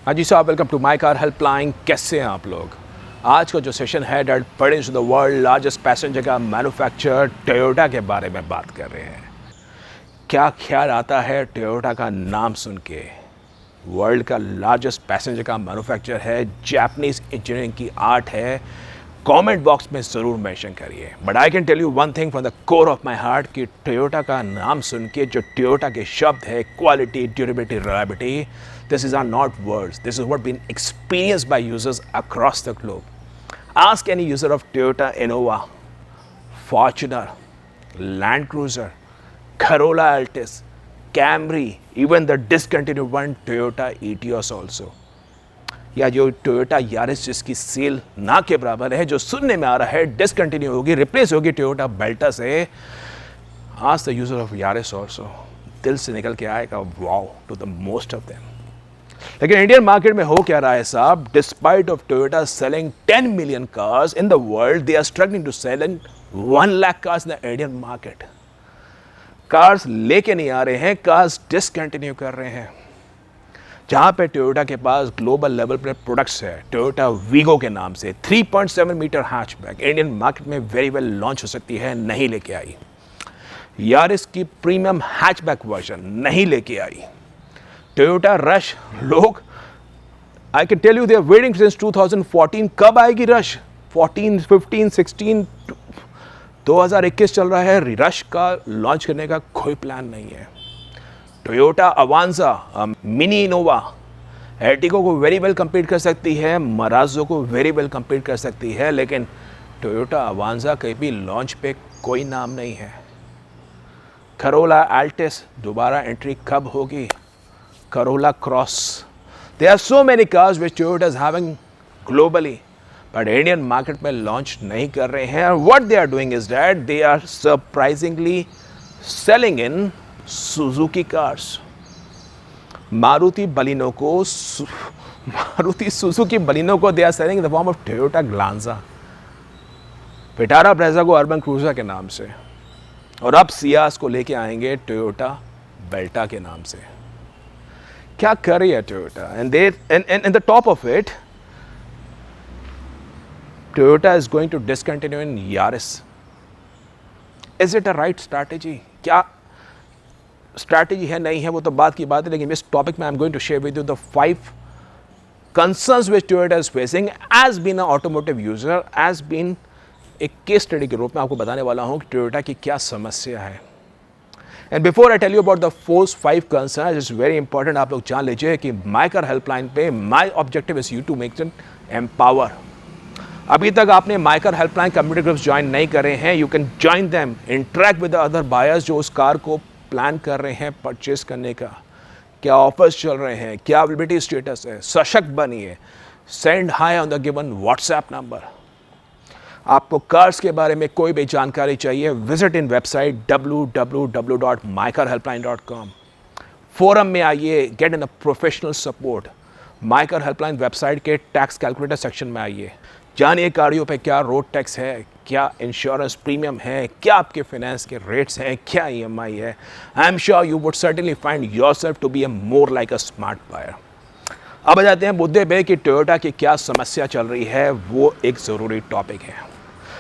हाँ जी साहब, welcome to my car helpline. कैसे हैं आप लोग? आज का जो सेशन है डेट बड़े द वर्ल्ड लार्जेस्ट पैसेंजर का मैन्युफैक्चरर टोयोटा के बारे में बात कर रहे हैं। क्या ख्याल आता है टोयोटा का नाम सुन के? वर्ल्ड का लार्जेस्ट पैसेंजर का मैन्युफैक्चरर है, जापानीज इंजीनियरिंग की आर्ट है। कमेंट बॉक्स में ज़रूर मेंशन करिए। But I can tell you one thing from the core of my heart कि टोयोटा का नाम सुन के जो टोयोटा के शब्द है, quality, durability, reliability, this is are not words. This is what been experienced by users across the globe. Ask any user of Toyota Innova, Fortuner, Land Cruiser, Corolla Altis, Camry, even the discontinued one Toyota Etios also. या जो Toyota Yaris जिसकी cell ना के बराबर है, जो सुनने में आ रहा है डिसकंटिन्यू होगी, रिप्लेस होगी टोयोटा बेल्टा से, आज the user of Yaris also दिल से निकल के आएगा wow to the most of them. लेकिन इंडियन मार्केट में हो क्या रहा है साहब? Despite of Toyota selling 10 million cars in the world, they are struggling to sell in 1 lakh cars in the Indian market. Cars लेके नहीं आ रहे हैं, कार्स डिसकंटिन्यू कर रहे हैं। जहां पे टोयोटा के पास ग्लोबल लेवल पर प्रोडक्ट्स है, टोयोटा वीगो के नाम से 3.7 मीटर हैचबैक इंडियन मार्केट में वेरी वेल लॉन्च हो सकती है, नहीं लेके आई। यारिस की प्रीमियम हैचबैक वर्जन नहीं लेके आई। टोयोटा रश, लोग I can tell you they are waiting since 2014। कब आएगी रश? 14, 15, 16, 2021 चल रहा है, रश का लॉन्च करने का कोई प्लान नहीं है। टोयोटा अवांजा, मिनी इनोवा, एर्टिगो को वेरी वेल कम्पीट कर सकती है, मराजो को वेरी वेल कम्पीट कर सकती है, लेकिन टोयोटा अवांजा के भी लॉन्च पे कोई नाम नहीं है। करोला एल्टिस दोबारा एंट्री कब होगी? Corolla Cross. There are so many cars which Toyota is having globally, but Indian market में launch नहीं कर रहे हैं। What they are doing is that they are surprisingly selling in Suzuki cars. Maruti Suzuki Baleno को they are selling in the form of Toyota Glanza, Vitara Brezza को urban cruiser के नाम से, और अब सियास को लेके आएंगे टोयोटा बेल्टा के नाम से। क्या कर रही है Toyota? And the top of it, Toyota is going to discontinue in Yaris. Is it a right strategy? क्या स्ट्रैटेजी है, नहीं है, वो तो बात की बात है, लेकिन इस टॉपिक में I am going to share with you the 5 concerns which Toyota is facing as been a automotive user, as been एक केस स्टडी के रूप में आपको बताने वाला हूं कि टोयोटा की क्या समस्या है। And before I tell you about the 5 concern, it's very important आप लोग जान लीजिए कि माई कार हेल्पलाइन पे my objective is you to make it empower. अभी तक आपने my car helpline community groups join नहीं करे हैं, you can join them, interact with the other buyers जो उस कार को प्लान कर रहे हैं परचेज करने का, क्या ऑफर्स चल रहे हैं, क्या अवेलेबिलिटी स्टेटस है, सशक्त बनिए, send high on the given WhatsApp number. आपको कार्स के बारे में कोई भी जानकारी चाहिए, visit in website www.mycarhelpline.com। Forum में आइए, get in a professional support. My car helpline website के टैक्स कैलकुलेटर सेक्शन में आइए, जानिए गाड़ियों पे क्या रोड टैक्स है, क्या इंश्योरेंस प्रीमियम है, क्या आपके फाइनेंस के रेट्स हैं, क्या EMI है। I am sure you would certainly find yourself to be a more like a smart buyer. अब आ जाते हैं मुद्दे पे कि टोयोटा की क्या समस्या चल रही है, वो एक ज़रूरी टॉपिक है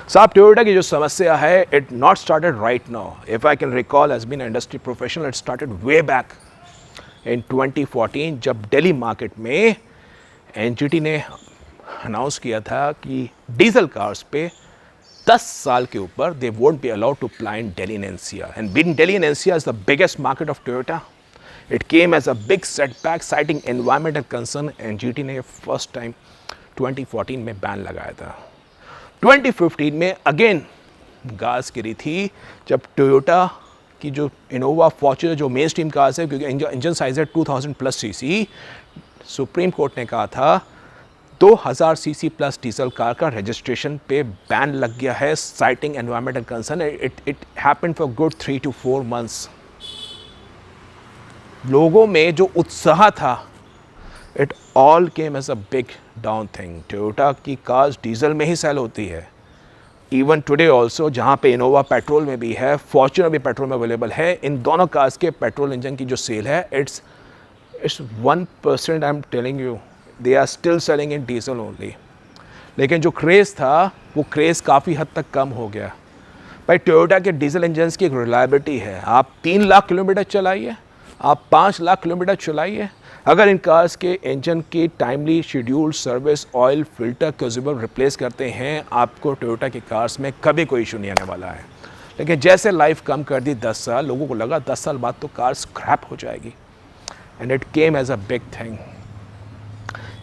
साहब। टोयोटा की जो समस्या है, it not started right now. If I can recall as been industry professional, it started way back in 2014 जब दिल्ली मार्केट में NGT ने अनाउंस किया था कि डीजल कार्स पे 10 साल के ऊपर they won't be allowed to ply in Delhi and NCR, and being Delhi and NCR is the biggest market of Toyota, it came as a big setback citing environmental concern. NGT ने first time 2014 में ban लगाया था। 2015 में again गाज गिरी थी जब Toyota की जो इनोवा, फॉर्च्यूनर जो मेन स्ट्रीम कार्स है, क्योंकि इंजन साइज है 2000 प्लस सीसी, सुप्रीम कोर्ट ने कहा था 2000 सीसी प्लस डीजल कार का रजिस्ट्रेशन पे बैन लग गया है, citing environmental concern. It happened for good 3 to 4 months। लोगों में जो उत्साह था, it all came as a big down thing. Toyota की कार्स डीजल में ही सेल होती है, इवन टुडे ऑल्सो, जहाँ पे इनोवा पेट्रोल में भी है, फॉर्च्यूनर भी पेट्रोल में अवेलेबल है। इन दोनों कार्स के पेट्रोल इंजन की जो सेल है, it's 1%। I am telling you, they are still selling in diesel only. लेकिन जो क्रेज़ था वो क्रेज़ काफ़ी हद तक कम हो गया। भाई टोयोटा के डीजल इंजन्स की एक रिलायबिलिटी है, आप 3 लाख किलोमीटर चलाइए, आप 5 लाख किलोमीटर चलाइए, अगर इन कार्स के इंजन की timely schedule service, oil, filter, consumer replace करते हैं, आपको टोयोटा की कार्स में कभी कोई इशू नहीं आने वाला है। लेकिन जैसे लाइफ कम कर दी 10 साल, लोगों को लगा 10 साल बाद तो कार स्क्रैप हो जाएगी, and it came as a big thing.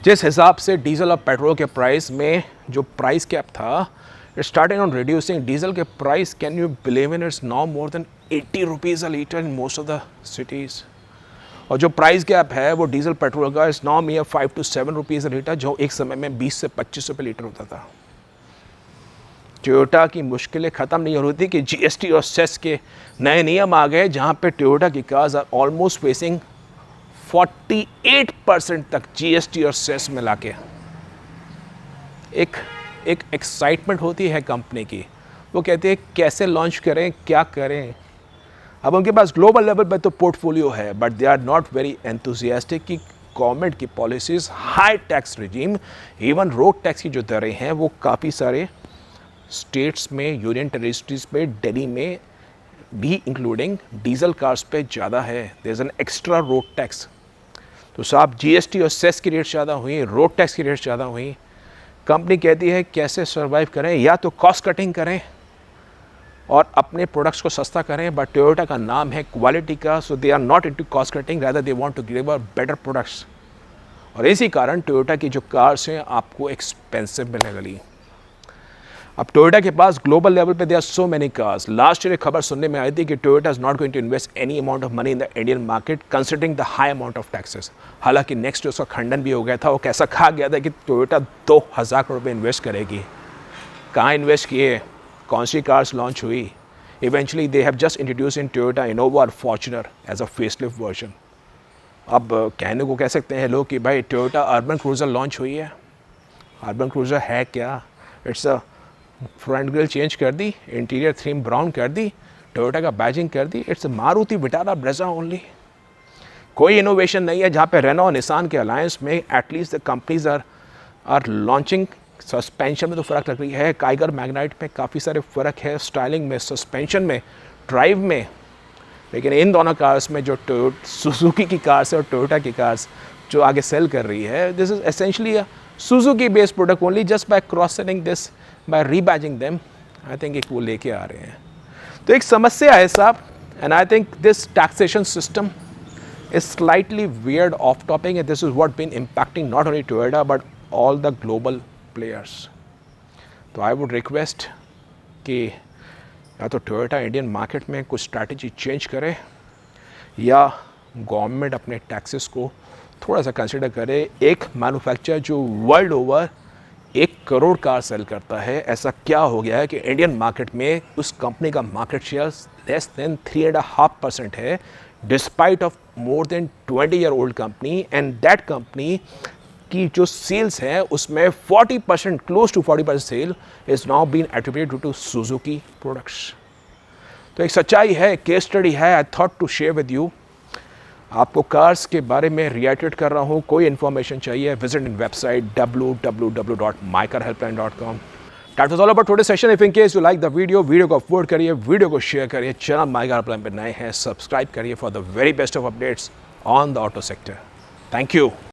जिस हिसाब से डीजल और पेट्रोल के प्राइस में जो प्राइस कैप था, it started on reducing. Diesel के price, can you believe in, it's now more than 80 rupees a litre in most of the cities. और जो प्राइस गैप है वो डीजल पेट्रोल का इस now मियर 5 to 7 rupees a litre, जो एक समय में 20 से 25 रुपये लीटर होता था। टोयोटा की मुश्किलें ख़त्म नहीं हो रही थी कि जीएसटी और सेस के नए नियम आ गए, जहाँ पे टोयोटा की कार्स आर ऑलमोस्ट फेसिंग 48% तक जीएसटी और सेस मिला के। एक एक्साइटमेंट होती है कंपनी की, वो कहते हैं कैसे लॉन्च करें, क्या करें। अब उनके पास ग्लोबल लेवल पे तो पोर्टफोलियो है, but they are not very enthusiastic कि गवर्नमेंट की policies, high tax regime, even road tax की जो दरें हैं वो काफ़ी सारे स्टेट्स में, यूनियन टेरिटरीज पे, दिल्ली में भी इंक्लूडिंग डीजल कार्स पे ज़्यादा है। There is an extra road tax. तो साहब जीएसटी और सेस की रेट ज़्यादा हुई, रोड टैक्स की रेट ज़्यादा हुई। कंपनी कहती है कैसे सर्वाइव करें, या तो कॉस्ट कटिंग करें और अपने प्रोडक्ट्स को सस्ता करें, बट टोयोटा का नाम है क्वालिटी का, so they are not into cost cutting, rather they want to deliver better products. और इसी कारण टोयोटा की जो कार्स हैं आपको एक्सपेंसिव मिलने लगी। अब टोयोटा के पास ग्लोबल लेवल पे there are so many cars. Last year एक खबर सुनने में आई थी कि Toyota is not going to invest any amount of money in the Indian market considering the high amount of taxes. हालांकि नेक्स्ट उसका खंडन भी हो गया था, वो कैसा कहा गया था कि टोयोटा 2000 करोड़ रुपये इन्वेस्ट करेगी। कहाँ इन्वेस्ट किए, कौन सी कार्स लॉन्च हुई? Eventually they have just introduce in Toyota Innova और Fortuner as a facelift version. अब कहने को कह सकते हैं लोग कि भाई टोयोटा अर्बन क्रूज़र लॉन्च हुई है। अर्बन क्रूज़र है क्या? It's a front grille change कर दी, इंटीरियर थीम ब्राउन कर दी, टोयोटा का बैजिंग कर दी, it's Maruti Vitara Brezza only. कोई इनोवेशन नहीं है। जहाँ पे रेनो और निसान के अलायंस में at least the companies are launching. Suspension में तो फ़र्क लग रही है, काइगर मैग्नाइट में काफ़ी सारे फ़र्क है, स्टाइलिंग में, सस्पेंशन में, ड्राइव में। लेकिन इन दोनों कार्स में जो सुजुकी की कार्स है और टोयोटा की कार्स जो आगे सेल कर रही है, this is essentially a Suzuki based product only, just by cross selling this, by rebadging them. I think एक वो लेके आ रहे हैं। तो एक समस्या है साहब, and I think this taxation system is slightly weird off topic, and this is what been impacting not only Toyota but all the global players. तो I would request कि या तो टोयोटा इंडियन मार्केट में कुछ strategy change करे, या government अपने taxes को थोड़ा सा कंसिडर करे। एक मैन्युफैक्चरर जो world over 1 crore car sale करता है, ऐसा क्या हो गया है कि इंडियन मार्केट में उस कंपनी का मार्केट शेयर लेस देन 3.5% है, despite of more than 20-year-old company, and that company की जो सेल्स है उसमें 40%, close to 40% sale is now been attributed to Suzuki products. तो एक सच्चाई है, केस स्टडी है, I thought to share with you. आपको कार्स के बारे में रिएक्ट कर रहा हूँ, कोई इन्फॉर्मेशन चाहिए, visit in website www.mycarhelpline.com। That was all about today's session. If in case you like the video को अपलोड करिए, वीडियो को शेयर करिए, चैनल माई कार हेल्पलाइन पर नए हैं सब्सक्राइब करिए for the very best of updates on the auto sector. Thank you.